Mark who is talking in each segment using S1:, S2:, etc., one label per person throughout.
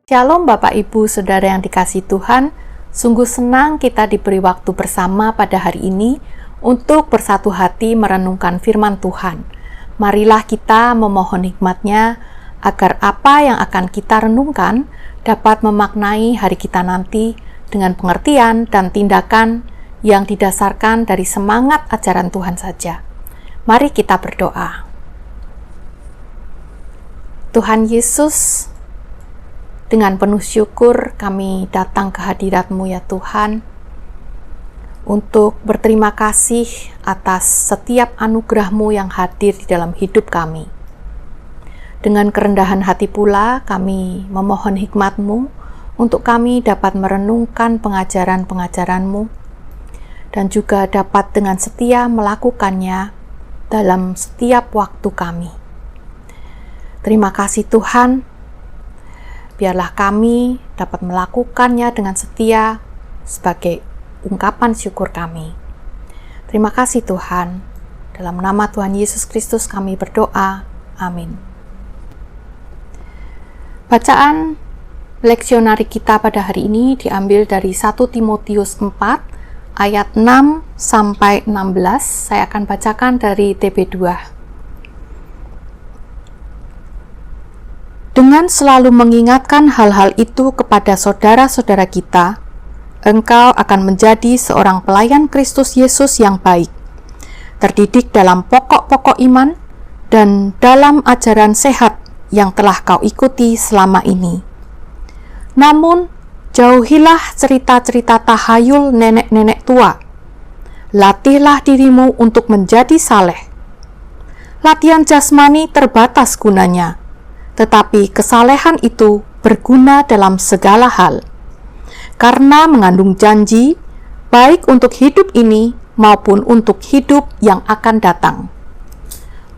S1: Shalom Bapak Ibu Saudara yang dikasihi Tuhan, sungguh senang kita diberi waktu bersama pada hari ini untuk bersatu hati merenungkan firman Tuhan. Marilah kita memohon hikmat-Nya agar apa yang akan kita renungkan dapat memaknai hari kita nanti dengan pengertian dan tindakan yang didasarkan dari semangat ajaran Tuhan saja. Mari kita berdoa. Tuhan Yesus, dengan penuh syukur kami datang ke hadirat-Mu ya Tuhan, untuk berterima kasih atas setiap anugerah-Mu yang hadir di dalam hidup kami. Dengan kerendahan hati pula kami memohon hikmat-Mu untuk kami dapat merenungkan pengajaran-pengajaran-Mu dan juga dapat dengan setia melakukannya dalam setiap waktu kami. Terima kasih Tuhan. Biarlah kami dapat melakukannya dengan setia sebagai ungkapan syukur kami. Terima kasih Tuhan. Dalam nama Tuhan Yesus Kristus kami berdoa. Amin. Bacaan leksionari kita pada hari ini diambil dari 1 Timotius 4 ayat 6 sampai 16. Saya akan bacakan dari TB2. Dengan selalu mengingatkan hal-hal itu kepada saudara-saudara kita, engkau akan menjadi seorang pelayan Kristus Yesus yang baik, terdidik dalam pokok-pokok iman dan dalam ajaran sehat yang telah kau ikuti selama ini. Namun, jauhilah cerita-cerita tahayul nenek-nenek tua. Latihlah dirimu untuk menjadi saleh. Latihan jasmani terbatas gunanya, tetapi kesalehan itu berguna dalam segala hal, karena mengandung janji, baik untuk hidup ini maupun untuk hidup yang akan datang.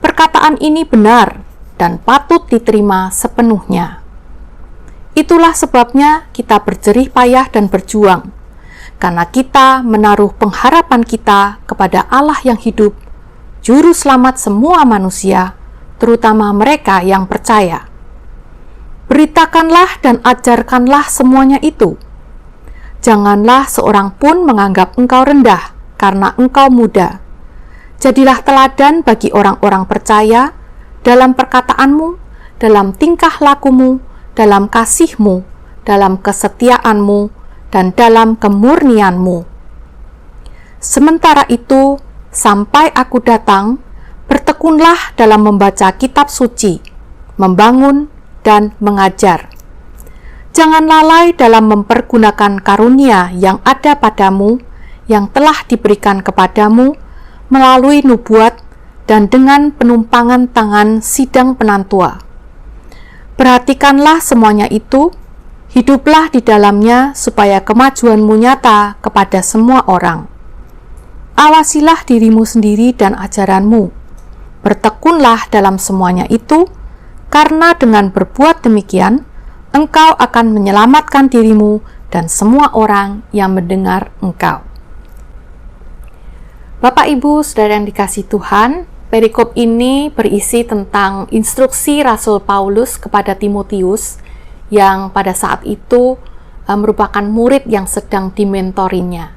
S1: Perkataan ini benar dan patut diterima sepenuhnya. Itulah sebabnya kita berjerih payah dan berjuang, karena kita menaruh pengharapan kita kepada Allah yang hidup, Juru Selamat semua manusia, terutama mereka yang percaya. Beritakanlah dan ajarkanlah semuanya itu. Janganlah seorang pun menganggap engkau rendah karena engkau muda. Jadilah teladan bagi orang-orang percaya dalam perkataanmu, dalam tingkah lakumu, dalam kasihmu, dalam kesetiaanmu, dan dalam kemurnianmu. Sementara itu, sampai aku datang, bertekunlah dalam membaca kitab suci, membangun, dan mengajar. Jangan lalai dalam mempergunakan karunia yang ada padamu, yang telah diberikan kepadamu melalui nubuat dan dengan penumpangan tangan sidang penantua. Perhatikanlah semuanya itu, hiduplah di dalamnya supaya kemajuanmu nyata kepada semua orang. Awasilah dirimu sendiri dan ajaranmu. Bertekunlah dalam semuanya itu, karena dengan berbuat demikian, engkau akan menyelamatkan dirimu dan semua orang yang mendengar engkau. Bapak Ibu Saudara yang dikasihi Tuhan, perikop ini berisi tentang instruksi Rasul Paulus kepada Timotius yang pada saat itu merupakan murid yang sedang dimentorinya.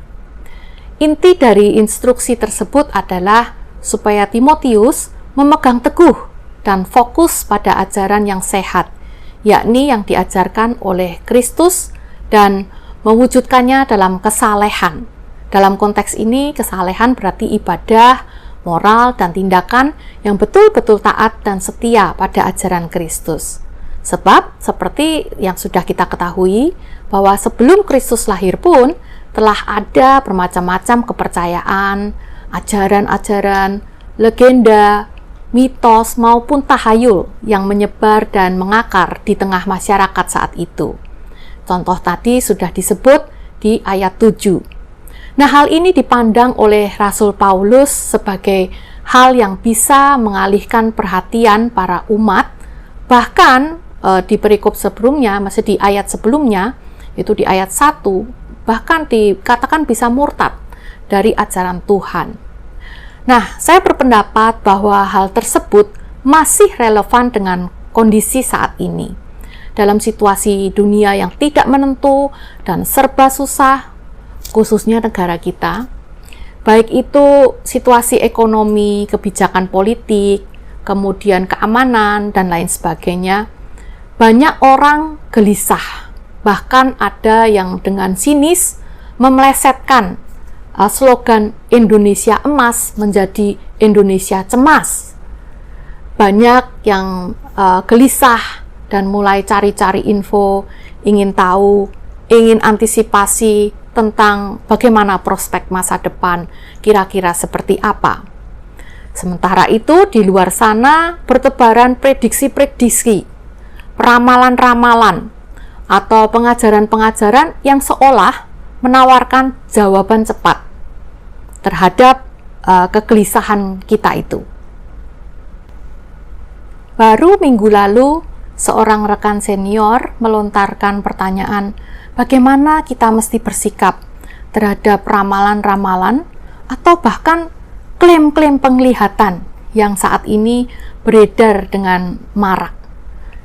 S1: Inti dari instruksi tersebut adalah supaya Timotius memegang teguh dan fokus pada ajaran yang sehat, yakni yang diajarkan oleh Kristus dan mewujudkannya dalam kesalehan. Dalam konteks ini, kesalehan berarti ibadah, moral, dan tindakan yang betul-betul taat dan setia pada ajaran Kristus. Sebab, seperti yang sudah kita ketahui, bahwa sebelum Kristus lahir pun, telah ada bermacam-macam kepercayaan, ajaran-ajaran, legenda, mitos maupun tahayul yang menyebar dan mengakar di tengah masyarakat saat itu. Contoh tadi sudah disebut di ayat 7. Nah, hal ini dipandang oleh Rasul Paulus sebagai hal yang bisa mengalihkan perhatian para umat, bahkan di perikop sebelumnya, masih di ayat sebelumnya, itu di ayat 1, bahkan dikatakan bisa murtad dari ajaran Tuhan. Nah, saya berpendapat bahwa hal tersebut masih relevan dengan kondisi saat ini. dalam situasi dunia yang tidak menentu dan serba susah, khususnya negara kita, baik itu situasi ekonomi, kebijakan politik, kemudian keamanan, dan lain sebagainya, banyak orang gelisah. Bahkan ada yang dengan sinis memelesetkan slogan Indonesia Emas menjadi Indonesia Cemas. Banyak yang gelisah dan mulai cari-cari info, ingin tahu, ingin antisipasi tentang bagaimana prospek masa depan, kira-kira seperti apa. Sementara itu, di luar sana bertebaran prediksi-prediksi, ramalan-ramalan, atau pengajaran-pengajaran yang seolah menawarkan jawaban cepat terhadap kegelisahan kita itu. Baru minggu lalu, seorang rekan senior melontarkan pertanyaan, bagaimana kita mesti bersikap terhadap ramalan-ramalan atau bahkan klaim-klaim penglihatan yang saat ini beredar dengan marak.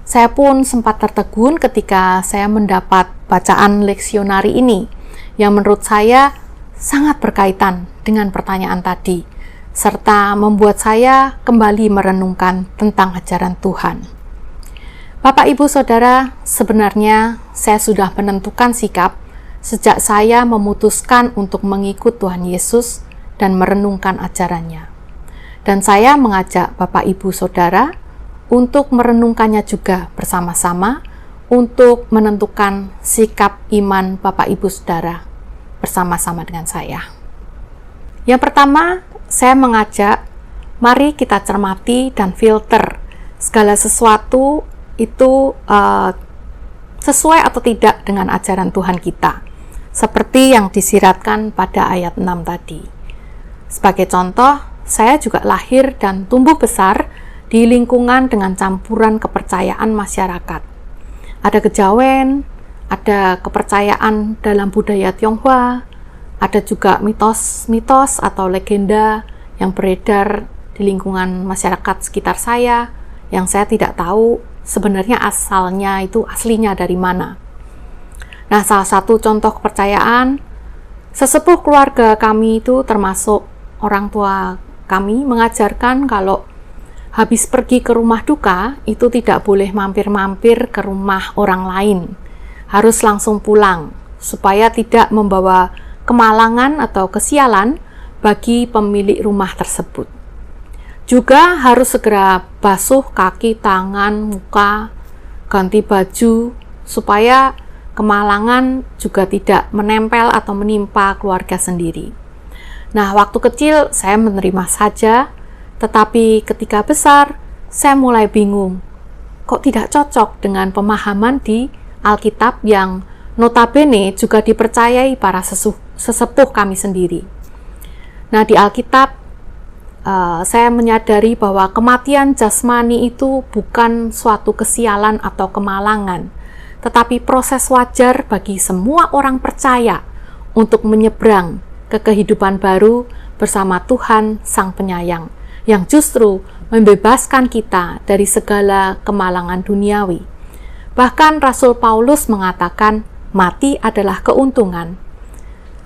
S1: Saya pun sempat tertegun ketika saya mendapat bacaan leksionari ini yang menurut saya sangat berkaitan dengan pertanyaan tadi, serta membuat saya kembali merenungkan tentang ajaran Tuhan. Bapak, Ibu, Saudara, sebenarnya saya sudah menentukan sikap sejak saya memutuskan untuk mengikut Tuhan Yesus dan merenungkan ajarannya. Dan saya mengajak Bapak, Ibu, Saudara untuk merenungkannya juga bersama-sama untuk menentukan sikap iman Bapak, Ibu, Saudara bersama-sama dengan saya. Yang pertama, saya mengajak, mari kita cermati dan filter segala sesuatu itu sesuai atau tidak dengan ajaran Tuhan kita, seperti yang disiratkan pada ayat 6 tadi. Sebagai contoh, saya juga lahir dan tumbuh besar di lingkungan dengan campuran kepercayaan masyarakat. Ada kejawen, ada kepercayaan dalam budaya Tionghoa, ada juga mitos-mitos atau legenda yang beredar di lingkungan masyarakat sekitar saya, yang saya tidak tahu sebenarnya asalnya itu aslinya dari mana. Nah, salah satu contoh kepercayaan, sesepuh keluarga kami itu termasuk orang tua kami mengajarkan kalau habis pergi ke rumah duka itu tidak boleh mampir-mampir ke rumah orang lain, harus langsung pulang supaya tidak membawa kemalangan atau kesialan bagi pemilik rumah tersebut. Juga harus segera basuh kaki, tangan, muka, ganti baju supaya kemalangan juga tidak menempel atau menimpa keluarga sendiri. Nah, waktu kecil saya menerima saja, tetapi ketika besar saya mulai bingung. Kok tidak cocok dengan pemahaman di Alkitab yang notabene juga dipercayai para sesepuh kami sendiri. Nah, di Alkitab saya menyadari bahwa kematian jasmani itu bukan suatu kesialan atau kemalangan, tetapi proses wajar bagi semua orang percaya untuk menyeberang ke kehidupan baru bersama Tuhan Sang Penyayang, yang justru membebaskan kita dari segala kemalangan duniawi. Bahkan Rasul Paulus mengatakan, mati adalah keuntungan.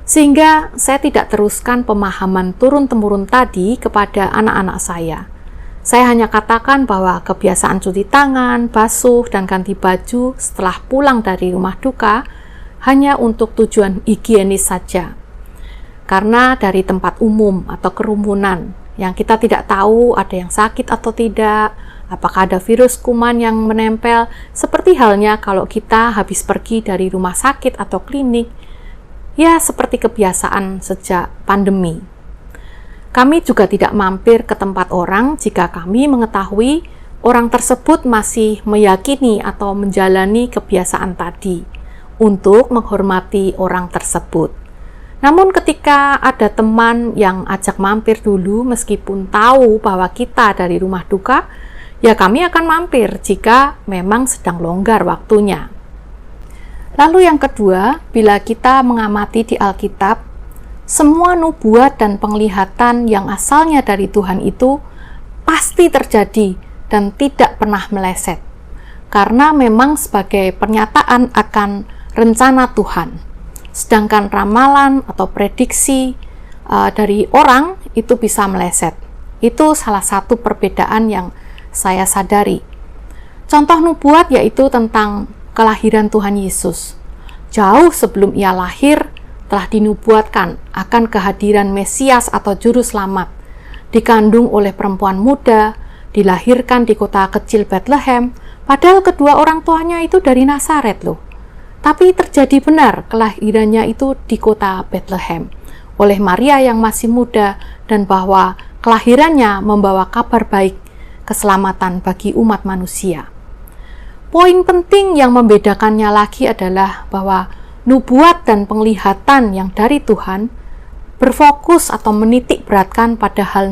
S1: Sehingga saya tidak teruskan pemahaman turun-temurun tadi kepada anak-anak saya. Saya hanya katakan bahwa kebiasaan cuci tangan, basuh, dan ganti baju setelah pulang dari rumah duka hanya untuk tujuan higienis saja. Karena dari tempat umum atau kerumunan yang kita tidak tahu ada yang sakit atau tidak, apakah ada virus kuman yang menempel, seperti halnya kalau kita habis pergi dari rumah sakit atau klinik, ya seperti kebiasaan sejak pandemi. Kami juga tidak mampir ke tempat orang jika kami mengetahui orang tersebut masih meyakini atau menjalani kebiasaan tadi untuk menghormati orang tersebut. Namun ketika ada teman yang ajak mampir dulu meskipun tahu bahwa kita dari rumah duka, ya kami akan mampir jika memang sedang longgar waktunya. Lalu yang kedua, bila kita mengamati di Alkitab, semua nubuat dan penglihatan yang asalnya dari Tuhan itu pasti terjadi dan tidak pernah meleset. karena memang sebagai pernyataan akan rencana Tuhan. Sedangkan ramalan atau prediksi dari orang itu bisa meleset. Itu salah satu perbedaan yang saya sadari. Contoh nubuat yaitu tentang kelahiran Tuhan Yesus. Jauh sebelum ia lahir, telah dinubuatkan akan kehadiran Mesias atau Juru Selamat, dikandung oleh perempuan muda, dilahirkan di kota kecil Bethlehem, padahal kedua orang tuanya itu dari Nazaret loh. Tapi terjadi benar kelahirannya itu di kota Bethlehem oleh Maria yang masih muda, dan bahwa kelahirannya membawa kabar baik keselamatan bagi umat manusia. Poin penting yang membedakannya lagi adalah bahwa nubuat dan penglihatan yang dari Tuhan berfokus atau menitik beratkan pada hal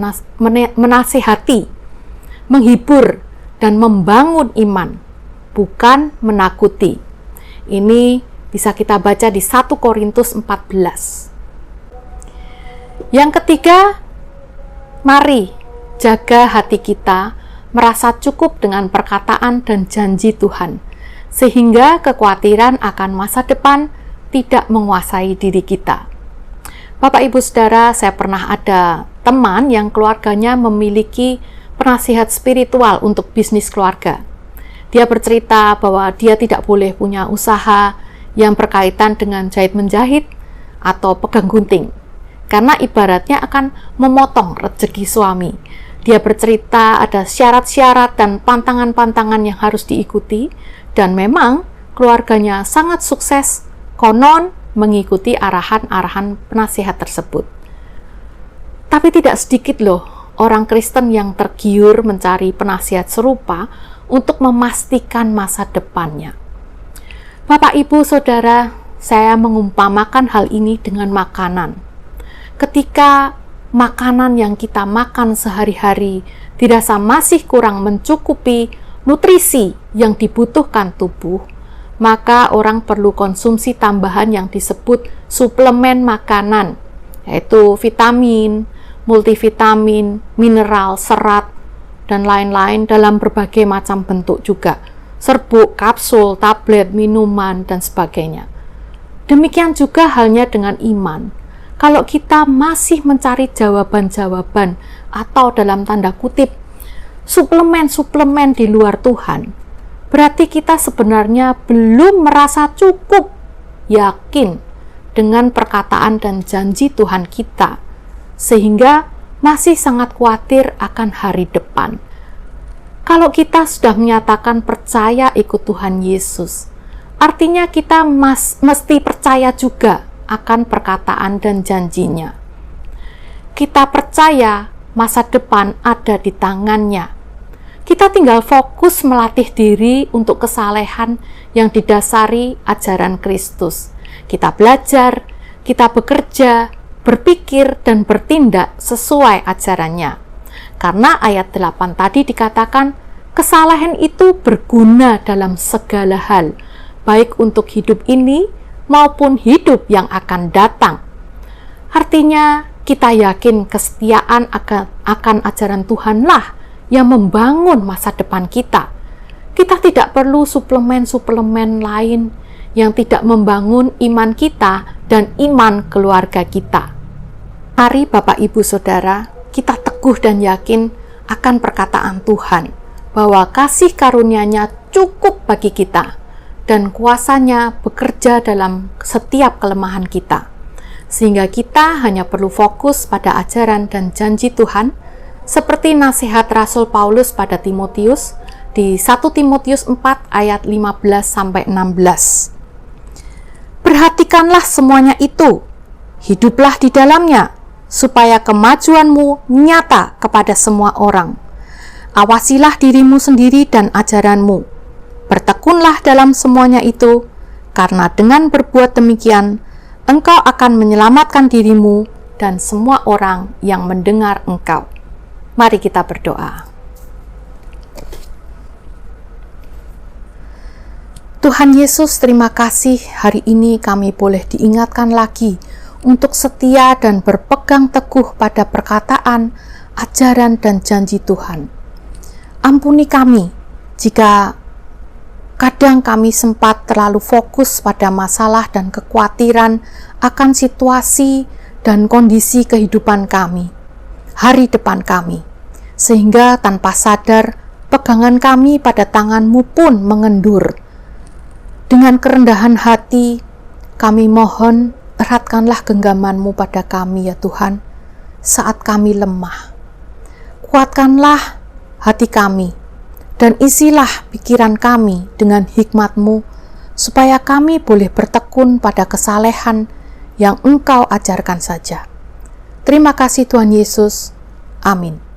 S1: menasihati, menghibur, dan membangun iman, bukan menakuti. Ini bisa kita baca di 1 Korintus 14. Yang ketiga, mari jaga hati kita merasa cukup dengan perkataan dan janji Tuhan, sehingga kekhawatiran akan masa depan tidak menguasai diri kita. Bapak Ibu Saudara, saya pernah ada teman yang keluarganya memiliki penasihat spiritual untuk bisnis keluarga. Dia bercerita bahwa dia tidak boleh punya usaha yang berkaitan dengan jahit-menjahit atau pegang gunting, karena ibaratnya akan memotong rezeki suami. Dia bercerita ada syarat-syarat dan pantangan-pantangan yang harus diikuti, dan memang keluarganya sangat sukses konon mengikuti arahan-arahan penasihat tersebut. Tapi tidak sedikit loh orang Kristen yang tergiur mencari penasihat serupa untuk memastikan masa depannya. Bapak, Ibu, Saudara, saya mengumpamakan hal ini dengan makanan. Ketika makanan yang kita makan sehari-hari dirasa masih kurang mencukupi nutrisi yang dibutuhkan tubuh, maka orang perlu konsumsi tambahan yang disebut suplemen makanan, yaitu vitamin, multivitamin, mineral, serat, dan lain-lain dalam berbagai macam bentuk juga, serbuk, kapsul, tablet, minuman, dan sebagainya. Demikian juga halnya dengan iman. Kalau kita masih mencari jawaban-jawaban atau dalam tanda kutip suplemen-suplemen di luar Tuhan, berarti kita sebenarnya belum merasa cukup yakin dengan perkataan dan janji Tuhan kita, sehingga masih sangat khawatir akan hari depan. Kalau kita sudah menyatakan percaya ikut Tuhan Yesus, artinya kita mesti percaya juga akan perkataan dan janjinya. Kita percaya masa depan ada di tangannya. Kita tinggal fokus melatih diri untuk kesalehan yang didasari ajaran Kristus. Kita belajar, kita bekerja, berpikir, dan bertindak sesuai ajarannya. Karena ayat 8 tadi dikatakan, kesalehan itu berguna dalam segala hal, baik untuk hidup ini maupun hidup yang akan datang. Artinya, kita yakin kesetiaan akan ajaran Tuhanlah yang membangun masa depan kita. Kita tidak perlu suplemen-suplemen lain yang tidak membangun iman kita dan iman keluarga kita. Mari Bapak Ibu Saudara, kita teguh dan yakin akan perkataan Tuhan, bahwa kasih karunia-Nya cukup bagi kita, dan kuasa-Nya bekerja dalam setiap kelemahan kita, sehingga kita hanya perlu fokus pada ajaran dan janji Tuhan, seperti nasihat Rasul Paulus pada Timotius di 1 Timotius 4 ayat 15-16. Perhatikanlah semuanya itu, hiduplah di dalamnya, supaya kemajuanmu nyata kepada semua orang. Awasilah dirimu sendiri dan ajaranmu. Bertekunlah dalam semuanya itu, karena dengan berbuat demikian, engkau akan menyelamatkan dirimu dan semua orang yang mendengar engkau. Mari kita berdoa. Tuhan Yesus, terima kasih hari ini kami boleh diingatkan lagi untuk setia dan berpegang teguh pada perkataan, ajaran, dan janji Tuhan. Ampuni kami jika Kadang kami sempat terlalu fokus pada masalah dan kekhawatiran akan situasi dan kondisi kehidupan kami, hari depan kami, sehingga tanpa sadar pegangan kami pada tangan-Mu pun mengendur. Dengan kerendahan hati, kami mohon eratkanlah genggaman-Mu pada kami ya Tuhan, saat kami lemah. Kuatkanlah hati kami, dan isilah pikiran kami dengan hikmat-Mu, supaya kami boleh bertekun pada kesalehan yang Engkau ajarkan saja. Terima kasih Tuhan Yesus. Amin.